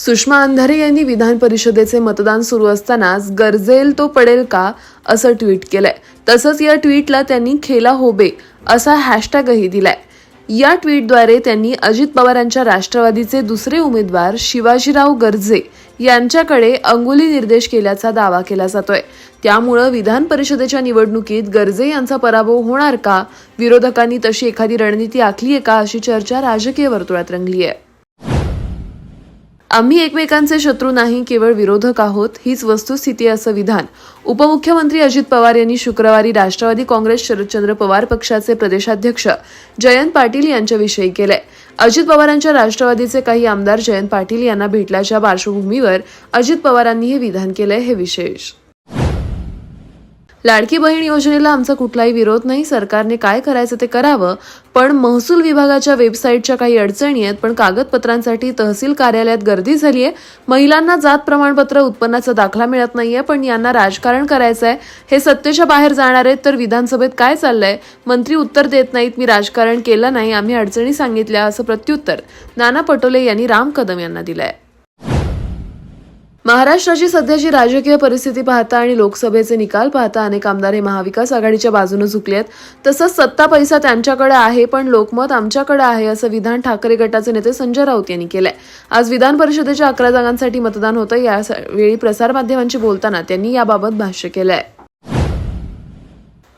सुषमा अंधारे यांनी विधान परिषदेचे मतदान सुरू असतानाच गरजेल तो पडेल का असं ट्विट केलंय. तसंच या ट्विटला त्यांनी खेला होबे असा हॅशटॅगही दिलाय. या ट्विटद्वारे त्यांनी अजित पवारांच्या राष्ट्रवादीचे दुसरे उमेदवार शिवाजीराव गर्जे यांच्याकडे अंगुली निर्देश केल्याचा दावा केला जातोय. त्यामुळे विधान परिषदेच्या निवडणुकीत गर्जे यांचा पराभव होणार का, विरोधकांनी तशी एखादी रणनीती आखली आहे का, अशी चर्चा राजकीय वर्तुळात रंगली आहे. आम्ही एकमेकांचे शत्रू नाही, केवळ विरोधक आहोत, हीच वस्तुस्थिती असं विधान उपमुख्यमंत्री अजित पवार यांनी शुक्रवारी राष्ट्रवादी काँग्रेस शरदचंद्र पवार पक्षाचे प्रदेशाध्यक्ष जयंत पाटील यांच्याविषयी केलंय. अजित पवारांच्या राष्ट्रवादीचे काही आमदार जयंत पाटील यांना भेटल्याच्या पार्श्वभूमीवर अजित पवारांनी हे विधान केलंय. हे विशेष. लाडकी बहीण योजनेला आमचा कुठलाही विरोध नाही, सरकारने काय करायचं ते करावं, पण महसूल विभागाच्या वेबसाईटच्या काही अडचणी आहेत. पण कागदपत्रांसाठी तहसील कार्यालयात गर्दी झाली आहे. महिलांना जात प्रमाणपत्र, उत्पन्नाचा दाखला मिळत नाहीये. पण यांना राजकारण करायचं आहे, हे सत्तेच्या बाहेर जाणार आहेत. तर विधानसभेत काय चाललंय, मंत्री उत्तर देत नाहीत, मी राजकारण केलं नाही, आम्ही अडचणी सांगितल्या, असं प्रत्युत्तर नाना पटोले यांनी राम कदम यांना दिलंय. महाराष्ट्राची सध्याची राजकीय परिस्थिती पाहता आणि लोकसभेचे निकाल पाहता अनेक आमदार हे महाविकास आघाडीच्या बाजूने झुकले आहेत. तसंच सत्ता पैसा त्यांच्याकडे आहे, पण लोकमत आमच्याकडे आहे, असं विधान ठाकरे गटाचे नेते संजय राऊत यांनी केलंय. आज विधान परिषदेच्या 11 जागांसाठी मतदान होतं. यावेळी प्रसारमाध्यमांशी बोलताना त्यांनी याबाबत भाष्य केलंय.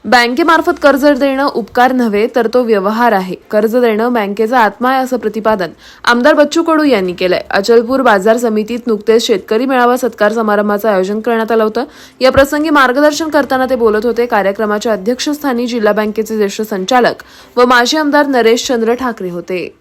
बँकेमार्फत कर्ज देणं उपकार नव्हे, तर तो व्यवहार आहे. कर्ज देणं बँकेचा आत्मा आहे, असं प्रतिपादन आमदार बच्चू कडू यांनी केलंय. अचलपूर बाजार समितीत नुकतेच शेतकरी मेळावा सत्कार समारंभाचं आयोजन करण्यात आलं होतं. या प्रसंगी मार्गदर्शन करताना ते बोलत होते. कार्यक्रमाच्या अध्यक्षस्थानी जिल्हा बँकेचे ज्येष्ठ संचालक व माजी आमदार नरेश चंद्र ठाकरे होते.